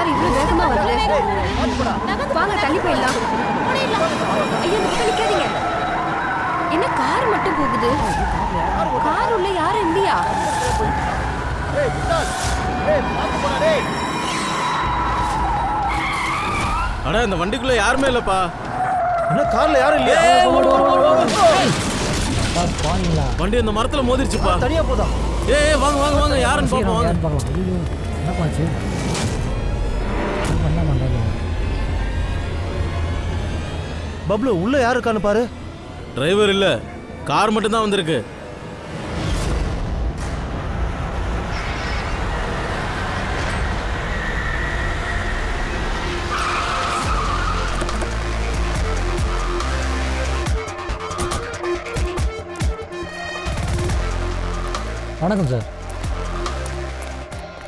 Car இவ்வளவு வேகமா வருது? வாங்க தள்ளி போயிடலாம். ஐயோ நிக்காதீங்க. என்ன கார் மட்டும் போகுது? கார் உள்ள யாரும் இல்லையா? அட இந்த வண்டிக்குள்ள யாருமே இல்லப்பா. என்ன கார்ல யாரும் இல்லையா? வண்டி அந்த மரத்துல மோதிருச்சுப்பா. தனியா போதா? ஏய் வாங்க வாங்க வாங்க யாருன்னு பாப்போம் வாங்க. என்னப்பாச்சு? பப்ளு உள்ள யாரு இருக்கான்னு பாரு. டிரைவர் இல்ல, கார் மட்டும் தான் வந்திருக்கு. வணக்கம் சார்.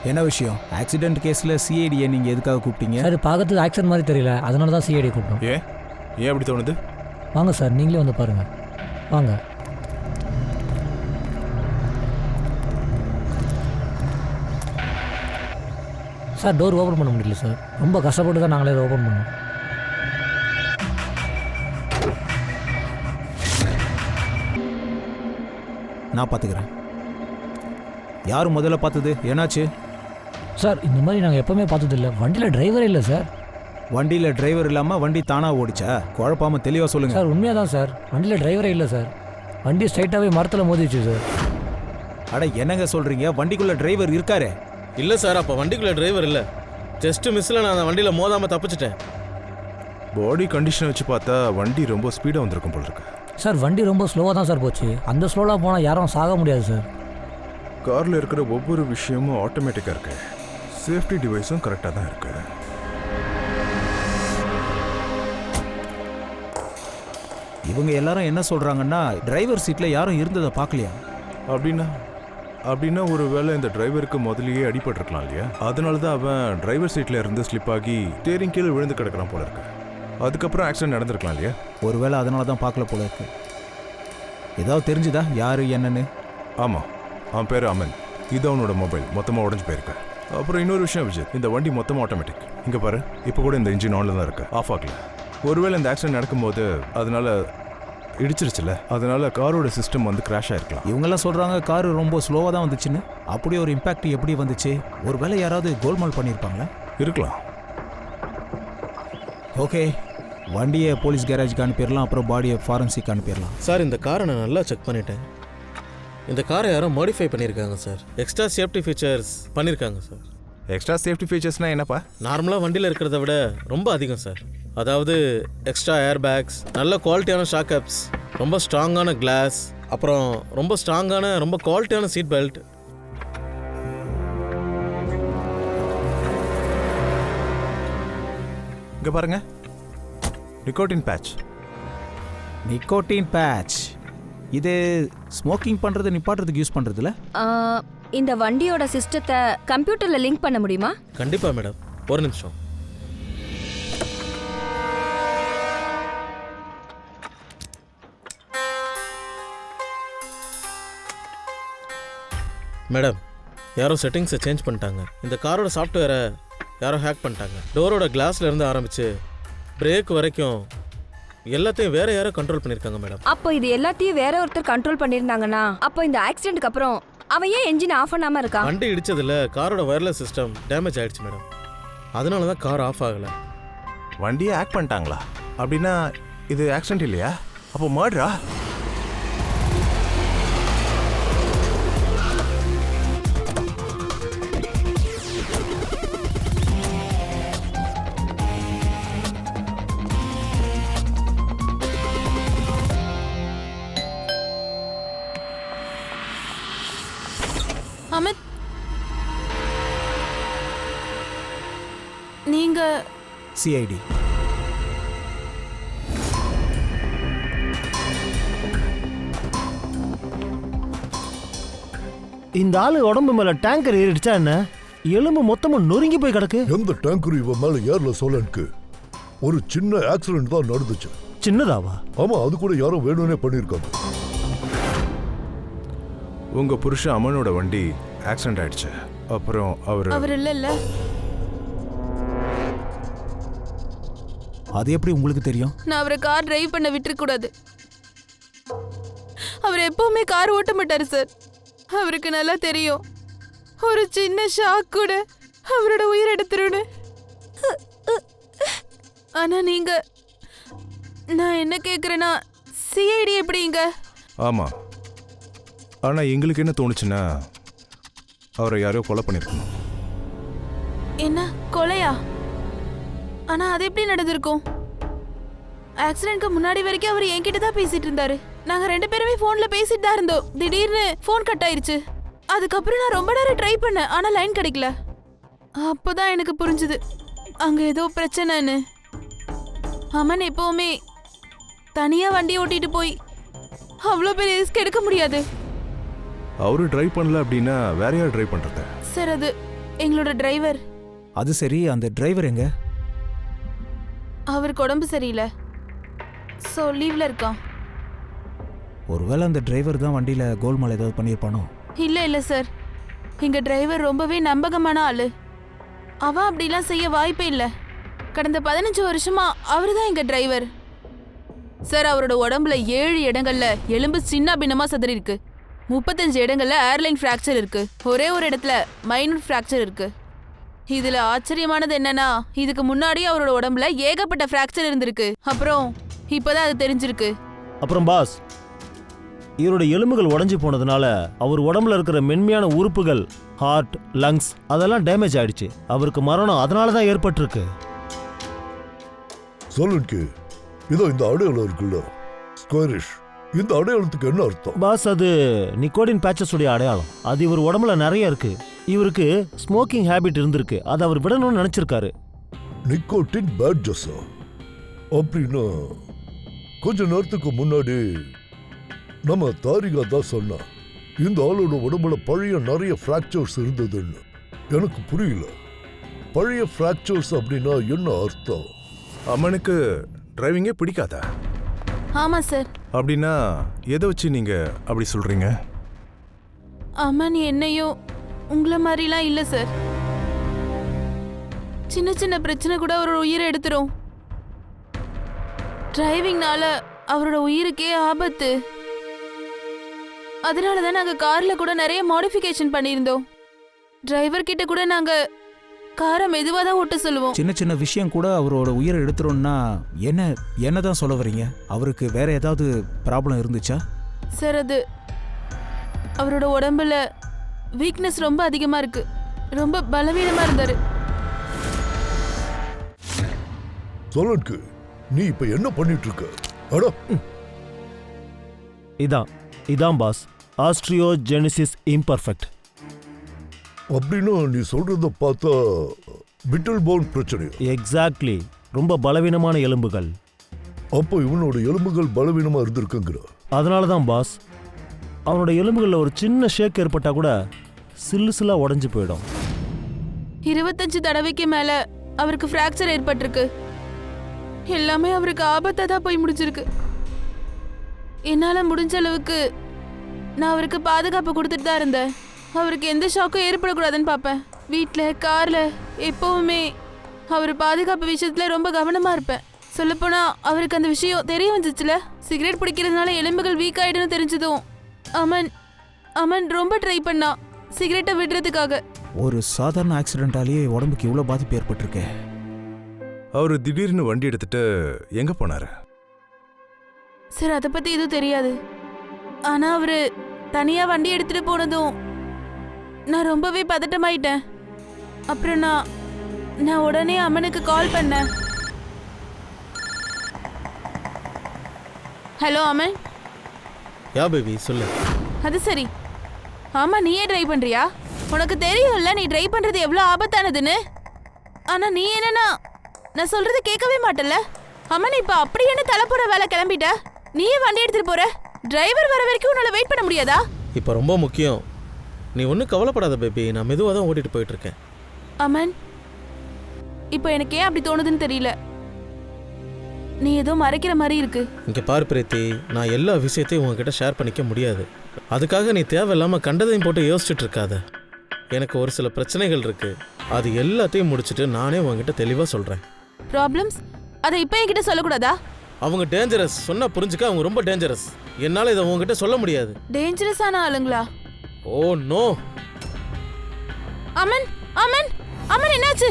என்ன விஷயம்? ஆக்சிடென்ட் கேஸில் சிஐடியை நீங்கள் எதுக்காக கூப்பிட்டீங்க? சார் பார்க்கறதுக்கு ஆக்சிடென்ட் மாதிரி தெரியல, அதனால தான் சிஐடி கூப்பிட்டோம். ஏன் அப்படி தோணுது? வாங்க சார், நீங்களே வந்து பாருங்கள். வாங்க. சார் டோர் ஓப்பன் பண்ண முடியல சார், ரொம்ப கஷ்டப்பட்டு தான் நாங்களே ஓப்பன் பண்ணோம். நான் பார்த்துக்கிறேன். யார் முதல்ல பார்த்தது? என்னாச்சு சார்? இந்த மாதிரி நாங்கள் எப்போவுமே பார்த்ததில்ல, வண்டியில் டிரைவரே இல்லை சார். வண்டியில் டிரைவர் இல்லாமல் வண்டி தானாக ஓடிச்சா? குழப்பாமல் தெளிவாக சொல்லுங்கள் சார். உண்மையாக தான் சார், வண்டியில் டிரைவரே இல்லை சார். வண்டி ஸ்ட்ரைட்டாகவே மரத்தில் மோதிச்சு சார். அட என்னங்க சொல்கிறீங்க? வண்டிக்குள்ளே டிரைவர் இருக்காரே? இல்ல சார், அப்ப வண்டிக்குள்ள டிரைவர் இல்ல. ஜஸ்ட் மிஸ்ல நான் அந்த வண்டியில மோதாம தப்பிச்சிட்டேன். பாடி கண்டிஷனை வச்சு பார்த்தா வண்டி ரொம்ப ஸ்பீடாக வந்திருக்கும் போல இருக்கு. சார் வண்டி ரொம்ப ஸ்லோவாக தான் சார் போச்சு. அந்த ஸ்லோவாக போனால் யாரும் சாக முடியாது சார். காரில் இருக்கிற ஒவ்வொரு விஷயமும் ஆட்டோமேட்டிக்காக இருக்கு. சேஃப்டி டிவைஸும் கரெக்டாக தான் இருக்கு. இவங்க எல்லாரும் என்ன சொல்கிறாங்கன்னா டிரைவர் சீட்டில் யாரும் இருந்ததை பார்க்கலையா? அப்படின்னா ஒரு வேளை இந்த டிரைவருக்கு முதலியே அடிபட்டிருக்கலாம் இல்லையா? அதனால தான் அவன் டிரைவர் சீட்டில் இருந்து ஸ்லிப் ஆகி ஸ்டீரிங் கீழே விழுந்து கிடக்கிறான் போல இருக்கு. அதுக்கப்புறம் ஆக்சிடென்ட் நடந்திருக்கலாம் இல்லையா? ஒருவேளை அதனால தான் பார்க்கல போல இருக்கு. ஏதாவது தெரிஞ்சுதா யாரு என்னன்னு? ஆமாம், அவன் பேர் அமன். இது அவனோட மொபைல் மொத்தமாக உடஞ்சி போயிருக்கு. அப்புறம் இன்னொரு விஷயம் விஜய், இந்த வண்டி மொத்தமாக ஆட்டோமேட்டிக். இங்கே பாரு, இப்போ கூட இந்த இன்ஜின் ஆனில் தான் இருக்கு, ஆஃப் ஆகல. ஒருவேளை இந்த ஆக்சிடென்ட் நடக்கும்போது அதனால இடிச்சிருச்சுல, அதனால காரோட சிஸ்டம் வந்து கிராஷ் ஆயிருக்கலாம். இவங்கெல்லாம் சொல்கிறாங்க கார் ரொம்ப ஸ்லோவாக தான் வந்துச்சுன்னு. அப்படி ஒரு இம்பேக்ட் எப்படி வந்துச்சு? ஒருவேளை யாராவது கோல்மால் பண்ணியிருப்பாங்களா? இருக்கலாம். ஓகே, வண்டியை போலீஸ் கேரேஜுக்கு அனுப்பிடலாம், அப்புறம் பாடியை ஃபாரன்சிக் அனுப்பிடலாம். சார் இந்த காரை நான் நல்லா செக் பண்ணிட்டேன். இந்த காரை யாரோ மாடிஃபை பண்ணியிருக்காங்க சார். எக்ஸ்ட்ரா சேஃப்டி ஃபீச்சர்ஸ் பண்ணியிருக்காங்க சார். எக்ஸ்ட்ரா சேஃப்டி ஃபீச்சர்ஸ்னால் என்னப்பா? நார்மலாக வண்டியில் இருக்கிறத விட ரொம்ப அதிகம் சார். அதாவது எக்ஸ்ட்ரா ஏர் பேக்ஸ், நல்ல குவாலிட்டியான ஷாக் அப்ஸ், ரொம்ப ஸ்ட்ராங்கான கிளாஸ், அப்புறம் ரொம்ப ஸ்ட்ராங்கான ரொம்ப குவாலிட்டியான சீட் பெல்ட். இங்கே பாருங்க, நிக்கோட்டின் பேட்ச். நிக்கோட்டின் பேட்ச் இது ஸ்மோக்கிங் பண்ணுறது நிப்பாட்டுறதுக்கு யூஸ் பண்ணுறதுல? இந்த வண்டியோட சிஸ்டத்தை கம்ப்யூட்டர்ல லிங்க் பண்ண முடியுமா? கண்டிப்பாக மேடம், ஒரு நிமிஷம். மேடம், யாரோ செட்டிங்ஸை சேஞ்ச் பண்ணிட்டாங்க. இந்த காரோட சாஃப்ட்வேரை யாரோ ஹேக் பண்ணிட்டாங்க. டோரோட கிளாஸ்ல இருந்து ஆரம்பிச்சு பிரேக் வரைக்கும் எல்லாத்தையும் வேற யாரோ கண்ட்ரோல் பண்ணியிருக்காங்க மேடம். அப்போ இது எல்லாத்தையும் வேற ஒருத்தர் கண்ட்ரோல் பண்ணியிருந்தாங்கன்னா அப்போ இந்த ஆக்சிடென்ட்க்கு அப்புறம் அவன் ஏன் என்ஜின் ஆஃப் பண்ணாம இருக்கான்? வண்டி இடிச்சதுல காரோட வயர்லெஸ் சிஸ்டம் டேமேஜ் ஆயிடுச்சு மேடம். அதனால தான் கார் ஆஃப் ஆகலை. வண்டியை ஹேக் பண்ணிட்டாங்களா? அப்படின்னா இது ஆக்சிடென்ட் இல்லையா? அப்போ மர்டரா? அமித், நீங்க சிஐடி. இந்த ஆளு உடம்பு மேல டேங்கர் ஏறிடுச்சா என்ன? எலும்பு மொத்தமும் நொறுங்கி போய் கிடக்கு. எந்த டேங்கர் இவன் மேல ஏறல சோலனுக்கு. ஒரு சின்ன ஆக்சிடென்ட் தான் நடந்துச்சு. சின்னதாவா? ஆமா, அது கூட யாரோ வேணும்னே பண்ணிருக்காங்க. உங்க புருஷன் அமனோட வண்டி ஆக்சிடென்ட் ஆயிடுச்சு. அப்புறம் அவர் இல்ல அது எப்படி உங்களுக்கு தெரியும்? நான் அவரை கார் டிரைவ் பண்ண விட்டுறக்கூடாது. அவர் எப்பவுமே கார் ஓட்ட மாட்டாரு சார். அவருக்கு நல்லா தெரியும் ஒரு சின்ன ஷாக் கூட அவரோட உயிர் எடுத்துருன்னு. ஆனா நீங்க, நான் என்ன கேக்குறேன்னா, சிஐடி எப்படிங்க? ஆமாம், ஆனால் எங்களுக்கு என்ன தோணுச்சுன்னா அவரை யாரையோ கொலை பண்ணியிருக்கணும். என்ன கொலையா? ஆனா அது எப்படி நடந்திருக்கும்? ஆக்சிடென்ட்க்கு முன்னாடி வரைக்கும் அவர் என்கிட்ட தான் பேசிட்டு இருந்தாரு. நாங்க 2 பேருமே போன்ல பேசிட்டு தான் இருந்தோம். திடீர்னு போன் கட் ஆயிருச்சு. அதுக்கப்புறம் நான் ரொம்ப நேரம் ட்ரை பண்ணேன், ஆனா லைன் கிடைக்கல. அப்போதான் எனக்கு புரிஞ்சுது அங்க ஏதோ பிரச்சனைன்னு. அமன் எப்பவுமே தனியா வண்டி ஓட்டிட்டு போய் அவ்வளோ பெரிய ரிஸ்க் எடுக்க முடியாது. அவரு டிரைவ் பண்ணல அப்படின்னா வேற யார் டிரைவ் பண்ணுறது? சார் அது எங்களோட டிரைவர். அது சரி, அந்த டிரைவர் எங்க? அவருக்கு உடம்பு சரியில்லை, ஸோ லீவ்ல இருக்கான். ஒருவேளை அந்த டிரைவர் தான் வண்டியில கோல்மால் ஏதாவது பண்ணியிருப்பானோ? இல்லை சார், எங்க டிரைவர் ரொம்பவே நம்பகமான ஆளு. அவன் அப்படிலாம் செய்ய வாய்ப்பே இல்லை. கடந்த 15 வருஷமா அவரு தான் எங்க டிரைவர். சார் அவரோட உடம்புல 7 இடங்கள்ல எலும்பு சின்ன பின்னமா சதுரி இருக்கு. 35 இடங்கள்ல ஏர்லைன் ஃப்ராக்சர் இருக்கு. ஒரே ஒரு இடத்துல மைனூர் ஃப்ராக்சர் இருக்கு. இதுல ஆச்சரியமானது என்னன்னா, இதுக்கு முன்னாடி அவரோட உடம்புல ஏகப்பட்ட ஃப்ராக்சர் இருந்திருக்கு. அப்புறம் இப்பதான் அது தெரிஞ்சிருக்கு. அப்புறம் பாஸ், இவரோட எலும்புகள் உடைஞ்சு போனதுனால அவர் உடம்புல இருக்கிற மென்மையான உறுப்புகள், ஹார்ட், லங்ஸ் அதெல்லாம் டேமேஜ் ஆயிடுச்சு. அவருக்கு மரணம் அதனால தான் ஏற்பட்டிருக்கு. சொல்லுங்க, இதோ இந்த அடையாளம் இருக்குல்ல, ஸ்கொயரிஷ், இந்த அடையாளத்துக்கு என்ன அர்த்தம்? பாஸ், அது நிக்கோடின் பேச்சஸ் உடைய அடையாளம். அது இவர் உடம்புல நிறைய இருக்கு. இவருக்கு ஸ்மோக்கிங் ஹேபிட் இருந்திருக்கு, அதை அவர் விடணும்னு நினைச்சிருக்காரு. நிக்கோட்டின் பேட்ஜஸா? அப்படின்னா கொஞ்ச நேரத்துக்கு முன்னாடி நம்ம தாரிகா தான் சொன்னா இந்த ஆளோட உடம்புல பழைய நிறைய ஃப்ராக்சர்ஸ் இருந்ததுன்னு. எனக்கு புரியல, பழைய ஃப்ராக்சர்ஸ் அப்படின்னா என்ன அர்த்தம்? அம்மனுக்கு டிரைவிங்கே பிடிக்காதா? ஆமா சார். அப்படின்னா எதை வச்சு நீங்க அப்படி சொல்றீங்க? அமன் என்னையும் உங்களை மாதிரிலாம் இல்லை சார். சின்ன சின்ன பிரச்சனை கூட அவரோட உயிரை எடுத்துரும். டிரைவிங்னால அவரோட உயிருக்கே ஆபத்து. அதனால தான் நாங்கள் காரில் கூட நிறைய மாடிஃபிகேஷன் பண்ணியிருந்தோம். டிரைவர் கிட்ட கூட நாங்கள் காரை மெதுவாக தான் ஓட்ட சொல்லுவோம். சின்ன சின்ன விஷயம் கூட அவரோட உயிரை எடுத்துரும்னா என்ன தான் சொல்ல வரீங்க? அவருக்கு வேற ஏதாவது ப்ராப்ளம் இருந்துச்சா? சார் அது அவரோட உடம்புல வீக்னஸ் ரொம்ப அதிகமாக இருக்கு. ரொம்ப பலவீனமாக இருந்தார். சொல்லுங்க, நீ இப்ப என்ன பண்ணிட்டு இருக்க? அட, இதான் பாஸ், ஆஸ்ட்ரியோஜெனிசிஸ் இம்பர்ஃபெக்ட். அப்படின்னா நீ சொல்றத பார்த்தா பிட்டல் போன் பிரச்சனை. எக்ஸாக்ட்லி, ரொம்ப பலவீனமான எலும்புகள். அப்போ இவனோட எலும்புகள் பலவீனமா இருந்திருக்குங்கிற. அதனால தான் பாஸ், அவனோட எலும்புகளில் ஒரு சின்ன ஷேக் ஏற்பட்டா கூட சில்லுசிலா உடஞ்சு போயிடும். 25 தடவைக்கு மேல அவருக்கு ஃப்ராக்சர் ஏற்பட்டிருக்கு. எல்லாமே அவருக்கு ஆபத்தா தான் போய் முடிச்சிருக்கு. என்னால முடிஞ்ச அளவுக்கு நான் அவருக்கு பாதுகாப்பு கொடுத்துட்டு தான் இருந்தேன். அவருக்கு எந்த ஷாக்கும் ஏற்படக்கூடாதுன்னு பார்ப்பேன். வீட்டில், காரில் எப்பவுமே அவர் பாதுகாப்பு விஷயத்துல ரொம்ப கவனமா இருப்பேன். சொல்லப்போனா அவருக்கு அந்த விஷயம் தெரிய வந்துச்சுல, சிகரெட் பிடிக்கிறதுனால எலும்புகள் வீக் ஆயிடுன்னு தெரிஞ்சதும் அமன் ரொம்ப ட்ரை பண்ணா சிகரெட்டை விடுறதுக்காக. ஒரு சாதாரண ஆக்சிடென்டாலேயே உடம்புக்கு இவ்வளோ பாதிப்பு ஏற்பட்டிருக்கு. அவரு திடீர்னு வண்டி எடுத்துட்டு எங்க போனாரு? சார் அதை பத்தி எதுவும் தெரியாது. ஆனா அவரு தனியா வண்டி எடுத்துட்டு போனதும் நான் ரொம்பவே பதட்டமாயிட்டேன். அப்புறம் நான் உடனே அம்மனுக்கு கால் பண்ணேன். ஹலோ அமன். யா பேபி, சொல்லு. அது சரி. ஆமா, நீயே டிரைவ் பண்றியா? உனக்கு தெரியும்ல நீ டிரைவ் பண்றது எவ்வளவு ஆபத்தானதுன்னு. ஆனா நீ என்னன்னா நான் சொல்றது கேட்கவே மாட்டல. அம்மன், இப்ப அப்படி என்ன தலைப்புற வேலை கிளம்பிட்ட? நீயே வண்டி எடுத்துட்டு போற. டிரைவர் வர வரைக்கும் உன்னால வெயிட் பண்ண முடியாதா? இப்போ ரொம்ப முக்கியம். நீ ஒன்றும் கவலைப்படாத பேபி, நான் மெதுவாக தான் ஓட்டிட்டு போயிட்டு இருக்கேன். அமன், இப்போ எனக்கு ஏன் அப்படி தோணுதுன்னு தெரியல. நீ ஏதோ மறைக்கிற மாதிரி இருக்கு. இங்கே பாரு பிரீத்தி, நான் எல்லா விஷயத்தையும் உங்ககிட்ட ஷேர் பண்ணிக்க முடியாது. அதுக்காக நீ தேவையில்லாமல் கண்டதையும் போட்டு யோசிச்சுட்டு இருக்காத. எனக்கு ஒரு சில பிரச்சனைகள் இருக்கு. அது எல்லாத்தையும் முடிச்சுட்டு நானே உங்ககிட்ட தெளிவாக சொல்கிறேன். ப்ராப்ளம்ஸ்? அதை இப்ப என்கிட்ட சொல்லக்கூடாதா? அவங்க டேஞ்சரஸ். சொன்னா புரிஞ்சுக்க, அவங்க ரொம்ப டேஞ்சரஸ். என்னால இதை உங்ககிட்ட சொல்ல முடியாது. டேஞ்சரஸான ஆளுங்களா? Oh no. அமன் அமன் அமன் என்னாச்சு?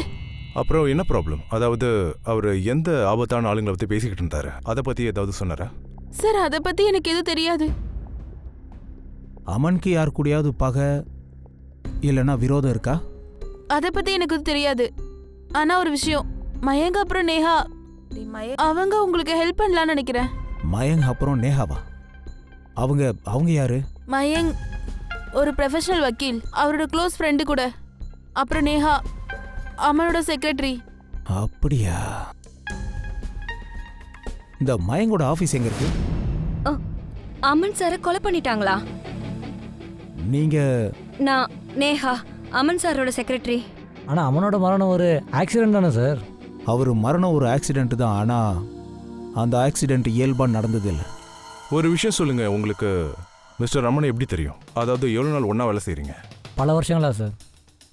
அப்புறம் என்ன ப்ராப்ளம்? அதாவது அவர் எந்த ஆபத்தான ஆளுங்களை பற்றி பேசிக்கிட்டு இருந்தாரு, அதை பற்றி ஏதாவது சொன்னாரா? சார் அதை பத்தி எனக்கு எதுவும் தெரியாது. அமனுக்கு யார் கூடயாவது பகை இல்லைன்னா விரோதம் இருக்கா? அதை பத்தி எனக்கு தெரியாது. ஆனா ஒரு விஷயம், மயங்க அப்புறம் நேஹா அவங்க உங்களுக்கு ஹெல்ப் பண்ணலாம்னு நினைக்கிறேன். மயங்க் அப்புறம் நேஹாவா? அவங்க அவங்க யாரு? மயங்க் ஒரு ப்ரொஃபஷனல் வக்கீல், அவரோட க்ளோஸ் ஃப்ரெண்டு கூட. அப்புறம் நேஹா அமனோட செக்ரட்டரி. அப்படியா? இந்த மயங்கோட ஆபீஸ் எங்க இருக்கு? அமன் சாரை கொலை பண்ணிட்டாங்களா? நீங்க? நான் நேஹா, அமன் சாரோட செக்ரட்டரி. ஆனால் அமனோட மரணம் ஒரு ஆக்சிடென்ட் தானே சார்? அவர் மரணம் ஒரு ஆக்சிடென்ட் தான், ஆனா அந்த ஆக்சிடென்ட் இயல்பா நடந்தது இல்லை. ஒரு விஷயம் சொல்லுங்க, உங்களுக்கு மிஸ்டர் ரமணன் எப்படி தெரியும்? அதாவது எவ்வளோ நாள் ஒன்றா வேலை செய்கிறீங்க? பல வருஷங்களா சார்.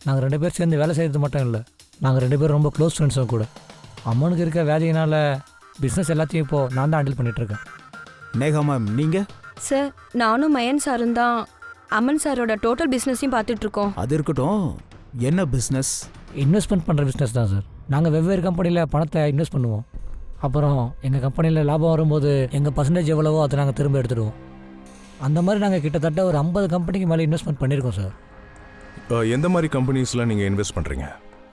நாங்கள் 2 பேர் சேர்ந்து வேலை செய்கிறது மட்டும் இல்லை, நாங்கள் 2 பேரும் ரொம்ப க்ளோஸ் ஃப்ரெண்ட்ஸும் கூட. அம்மனுக்கு இருக்க வேலையினால் பிஸ்னஸ் எல்லாத்தையும் இப்போது நான் தான் ஹேண்டில் பண்ணிகிட்ருக்கேன். நேஹா மேம், நீங்கள்? சார் நானும் மயன் சாரும் தான் அமன் சாரோட டோட்டல் பிஸ்னஸையும் பார்த்துட்ருக்கோம். அது இருக்கட்டும், என்ன பிஸ்னஸ்? இன்வெஸ்ட்மெண்ட் பண்ணுற பிஸ்னஸ் தான் சார். நாங்கள் வெவ்வேறு கம்பெனியில் பணத்தை இன்வெஸ்ட் பண்ணுவோம். அப்புறம் எங்கள் கம்பெனியில் லாபம் வரும்போது எங்கள் பர்சன்டேஜ் எவ்வளவோ அதை நாங்கள் திரும்ப எடுத்துடுவோம். அந்த மாதிரி நாங்கள் கிட்டத்தட்ட ஒரு 50 கம்பெனிக்கு மேலே இன்வெஸ்ட்மெண்ட் பண்ணியிருக்கோம் சார். எந்த மாதிரி கம்பெனிஸ்லாம் நீங்கள் இன்வெஸ்ட் பண்ணுறீங்க?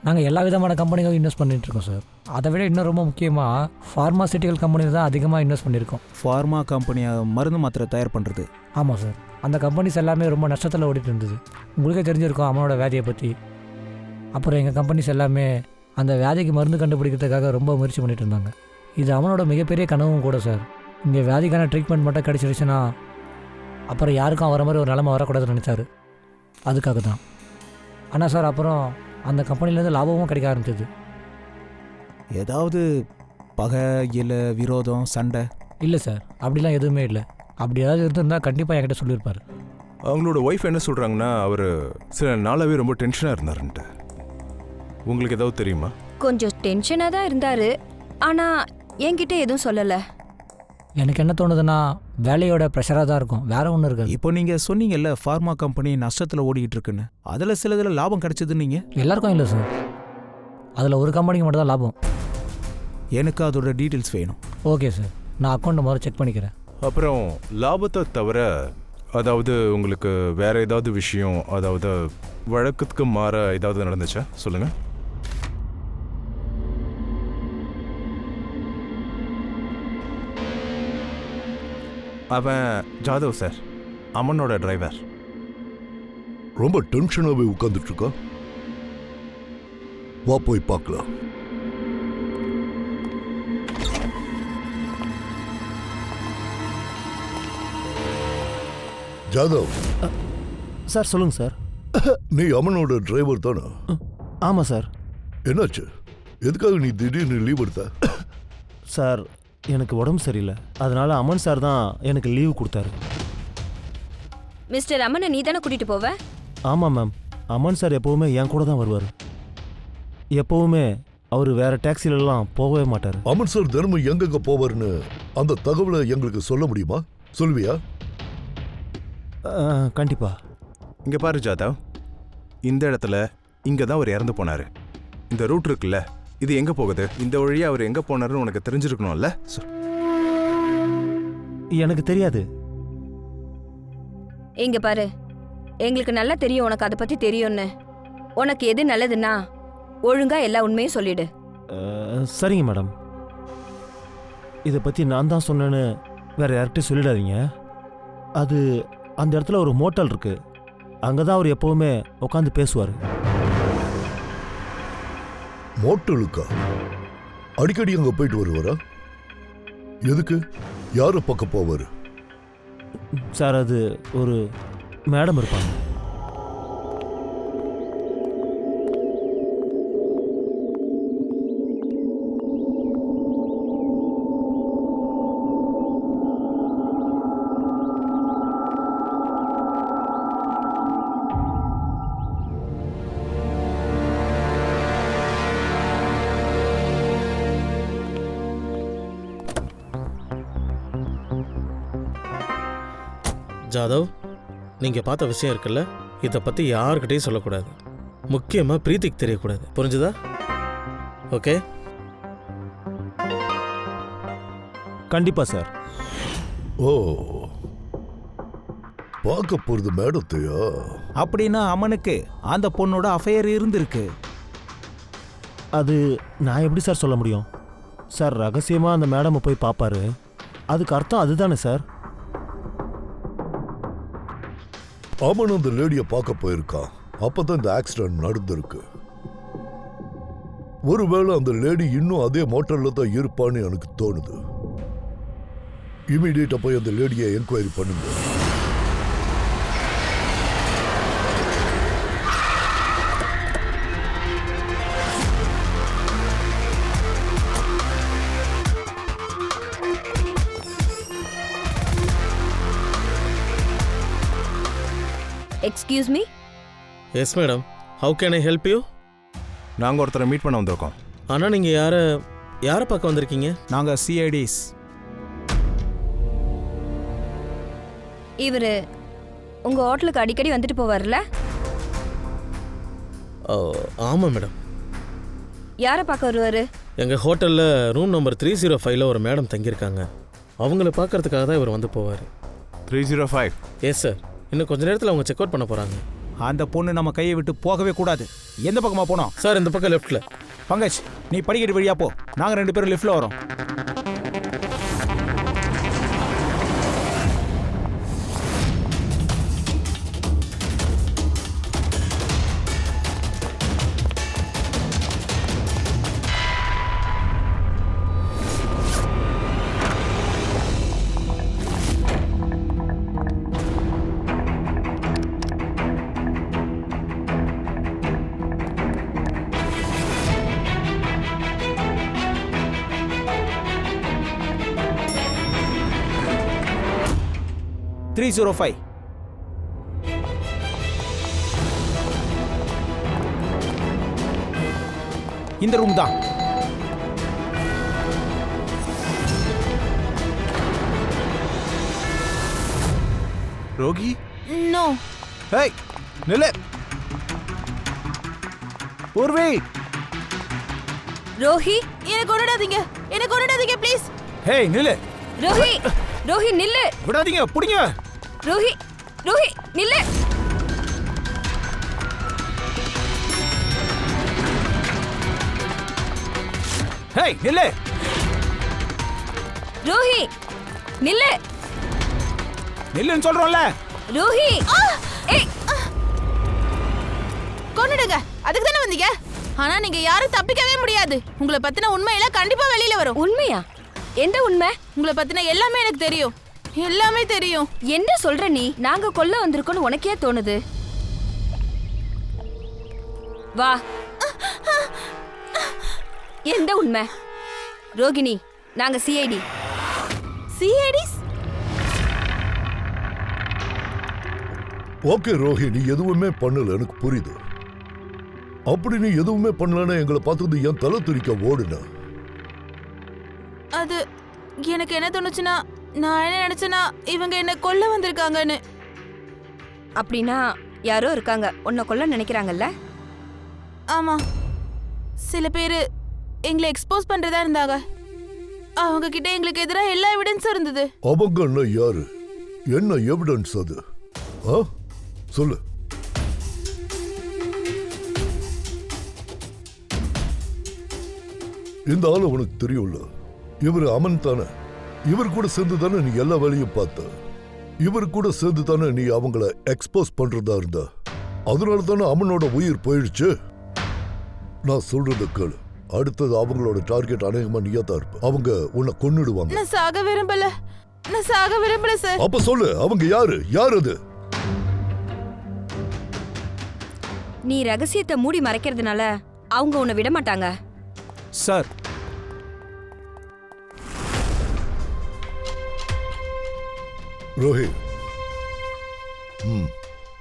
நாங்கள் எல்லா விதமான கம்பெனிகளும் இன்வெஸ்ட் பண்ணிகிட்ருக்கோம் சார். அதை விட இன்னும் ரொம்ப முக்கியமாக ஃபார்மாசிட்டிக்கல் கம்பெனியில் தான் அதிகமாக இன்வெஸ்ட் பண்ணியிருக்கோம். ஃபார்மா கம்பெனியாக மருந்து மாத்திரை தயார் பண்ணுறது? ஆமாம் சார். அந்த கம்பெனிஸ் எல்லாமே ரொம்ப நஷ்டத்தில் ஓடிட்டு இருந்தது. உங்களுக்கே தெரிஞ்சிருக்கும் அம்மனோட வியாதியை பற்றி. அப்புறம் எங்கள் கம்பெனிஸ் எல்லாமே அந்த வியாதிக்கு மருந்து கண்டுபிடிக்கிறதுக்காக ரொம்ப முயற்சி பண்ணிட்டு இருந்தாங்க. இது அவனோட மிகப்பெரிய கனவும் கூட சார். இங்கே வியாதிக்கான ட்ரீட்மெண்ட் மட்டும் கிடச்சிருச்சுன்னா அப்புறம் யாருக்கும் வர மாதிரி ஒரு நிலைமை வரக்கூடாதுன்னு நினச்சாரு. அதுக்காக தான். ஆனால் சார் அப்புறம் அந்த கம்பெனிலேருந்து லாபமும் கிடைக்க ஆரம்பிச்சது. ஏதாவது பகை இல்லை விரோதம் சண்டை? இல்லை சார், அப்படிலாம் எதுவுமே இல்லை. அப்படி ஏதாவது இருந்திருந்தால் கண்டிப்பாக என்கிட்ட சொல்லியிருப்பார். அவங்களோட ஒய்ஃப் என்ன சொல்கிறாங்கன்னா, அவர் சில நாளாகவே ரொம்ப டென்ஷனாக இருந்தாருன்ட்டு. உங்களுக்கு ஏதாவது தெரியுமா? கொஞ்சம் டென்ஷனாக தான் இருந்தார், ஆனால் என்கிட்ட எதுவும் சொல்லலை. எனக்கு என்ன தோணுதுன்னா வேலையோட ப்ரெஷராக தான் இருக்கும், வேற ஒன்றும் இருக்காது. இப்போ நீங்கள் சொன்னீங்கல்ல ஃபார்மா கம்பெனி நஷ்டத்தில் ஓடிக்கிட்டு இருக்குன்னு, அதில் சிலதில் லாபம் கிடைச்சதுன்னு நீங்கள்? எல்லாருக்கும் இல்லை சார், அதில் ஒரு கம்பெனிக்கு மட்டும் தான் லாபம். எனக்கு அதோட டீட்டெயில்ஸ் வேணும். ஓகே சார், நான் அக்கௌண்ட்டை முதல்ல செக் பண்ணிக்கிறேன். அப்புறம் லாபத்தை தவிர அதாவது உங்களுக்கு வேற ஏதாவது விஷயம், அதாவது வழக்கத்துக்கு மாற ஏதாவது நடந்துச்சா? சொல்லுங்க. அவன் ஜாதவ் சார், அம்மனோட டிரைவர். ரொம்ப டென்ஷனாகவே உட்காந்துட்டு இருக்கா. வா போய் பார்க்கலாம். ஜாதவ். சார் சொல்லுங்கள் சார். நீ அம்மனோட டிரைவர் தானே? ஆமாம் சார். என்னாச்சு? எதுக்காக நீ திடீர்னு லீவ் எடுத்த? சார் எனக்கு உடம்பு சரியில்லை, அதனால அமன் சார் தான் எனக்கு லீவு கொடுத்தாரு. மிஸ்டர் அம்மனை நீ தானே கூட்டிகிட்டு போவ? ஆமாம் மேம், அமன் சார் எப்போவுமே என் கூட தான் வருவார். எப்போவுமே அவர் வேற டாக்ஸிலெல்லாம் போகவே மாட்டார். அமன் சார் தினமும் எங்கெங்க போவார்னு அந்த தகவலை எங்களுக்கு சொல்ல முடியுமா? சொல்வியா? கண்டிப்பா. இங்கே பாரு ஜாதவ், இந்த இடத்துல இங்கே தான் அவர் இறந்து போனார். இந்த ரூட் இருக்குல்ல, இது எங்கே போகுது? இந்த வழியாக அவர் எங்கே போனாருன்னு உனக்கு தெரிஞ்சிருக்கணும்ல? எனக்கு தெரியாது. இங்க பாரு, எங்களுக்கு நல்லா தெரியும் உனக்கு அதை பத்தி தெரியும்னு. உனக்கு எது நல்லதுன்னா ஒழுங்கா எல்லா உண்மையும் சொல்லிடு. சரிங்க மேடம். இதை பற்றி நான் தான் சொன்னேன்னு வேற யார்கிட்டையும் சொல்லிடாதீங்க. அது அந்த இடத்துல ஒரு மோட்டல் இருக்கு, அங்கே தான் அவர் எப்போவுமே உட்காந்து பேசுவார். மோட்டலுக்கா? அடிக்கடி அங்கே போயிட்டு வருவாரா? எதுக்கு? யாரை பக்கம் போவார்? சார் அது ஒரு மேடம் இருப்பாங்க. ஜாதவ், நீங்கள் பார்த்த விஷயம் இருக்குல்ல, இதை பற்றி யாருக்கிட்டையும் சொல்லக்கூடாது. முக்கியமாக பிரீத்திக்கு தெரியக்கூடாது. புரிஞ்சுதா? ஓகே? கண்டிப்பாக சார். ஓ, பார்க்க போறது மேடத்தையா? அப்படின்னா அமனுக்கு அந்த பொண்ணோட அஃபையர் இருந்திருக்கு. அது நான் எப்படி சார் சொல்ல முடியும்? சார் ரகசியமாக அந்த மேடமை போய் பார்ப்பாரு, அதுக்கு அர்த்தம் அதுதானே சார்? அவன் அந்த லேடியை பார்க்க போயிருக்கான். அப்பதான் இந்த ஆக்சிடென்ட் நடந்திருக்கு. ஒருவேளை அந்த லேடி இன்னும் அதே மோட்டர்ல தான் இருப்பான்னு எனக்கு தோணுது. இமீடியட்டா போய் அந்த லேடியை என்கொயரி பண்ணுங்க. Excuse me. Yes madam, how can I help you? நாங்கள் ஒருத்தரை மீட் பண்ண வந்திருக்கோம். ஆனால் நீங்கள் யாரை பார்க்க வந்திருக்கீங்க? நாங்கள் சிஐடிஸ். இவர் உங்கள் ஹோட்டலுக்கு அடிக்கடி வந்துட்டு போவார்ல? ஆமாம் மேடம். யாரை பார்க்க வருவார்? எங்கள் ஹோட்டலில் ரூம் நம்பர் 305 ஒரு மேடம் தங்கியிருக்காங்க. அவங்கள பார்க்கறதுக்காக தான் இவர் வந்து போவார். 305? Yes sir. இன்னும் கொஞ்ச நேரத்தில் அவங்க செக் அவுட் பண்ண போகிறாங்க. அந்த பொண்ணு நம்ம கையை விட்டு போகவே கூடாது. எந்த பக்கமாக போனோம்? சார், இந்த பக்கம் லெஃப்டில். பங்கஜ், நீ படிக்கட்டு வழியா போ, நாங்கள் 2 பேரும் லிஃப்டில் வரோம். இந்த ரூம் தான். ரோகி? நோ. ஹேய், நில்லு. ஊர்வி. ரோஹி, எனக்கு கொண்டுடாதீங்க ப்ளீஸ். ஹேய், நில்லு. ரோஹி நில்லு. விடாதீங்க, புடிங்க. ரோஹி நில்லு. ஹேய், நில்லு. ரோஹி நில்லு. நில்லுன்னு சொல்றோம்ல. ரோஹி, ஏய், கொன்னுடுங்க. அதுக்கு தானே வந்தீங்க. ஆனா நீங்க யாரும் தப்பிக்கவே முடியாது. உங்களை பத்தின உண்மையெல்லாம் கண்டிப்பா வெளியில வரும். உண்மையா? எந்த உண்மை? உங்களை பத்தின எல்லாமே எனக்கு தெரியும். எல்லாமே தெரியும். என்ன சொல்ற நீ? நாங்க கொல்ல வந்திருக்கோம்னு உனக்கே தோணுது? வா. எந்த உண்மை? ரோகிணி, நாங்க சிஐடி. சிஐடிஸ்? ஓகே ரோஹி, நீ எதுவுமே பண்ணல, எனக்கு புரியுது. அப்படி நீ எதுவுமே பண்ணலன்னா எங்களை பார்த்தது என் தலை துரிக்க ஓடுன. அது எனக்கு என்ன தோணுச்சுன்னா, நான் என்ன நினைச்சேன்னா இவங்க என்ன கொல்ல வந்திருக்காங்கன்னு. அப்படின்னா யாரோ இருக்காங்க உன்னை கொல்ல நினைக்கிறாங்கல்ல? ஆமா, சில பேரு எங்களை எக்ஸ்போஸ் பண்றதா இருந்தாங்க. அவங்க கிட்ட எங்களுக்கு எதிராக எல்லா எவிடன்ஸும் இருந்தது. அவங்க யாரு? என்ன எவிடன்ஸ் அது? சொல்லு. இந்த ஆளு உனக்கு தெரியும்ல? இவர் அமன் தானே? இவர் கூட சேர்ந்து தானே நீ எல்லா வேலையும் பார்த்த? இவர் கூட சேர்ந்து தானே நீ அவங்கள எக்ஸ்போஸ் பண்றதா இருந்த? அதனால தானே அமனோட உயிர் போயிடுச்சு. நான் சொல்றத கேளு. அடுத்தது அவங்களோட டார்கெட் அநேகமா நீயா தான் இருப்ப. அவங்க உன்னை கொன்னுடுவாங்க. நான் சாக விரும்பல சார். அப்ப சொல்லு, அவங்க யாரு? யார் அது? நீ ரகசியத்தை மூடி மறைக்கிறதுனால அவங்க உன்னை விட மாட்டாங்க. சார், ரோஹி,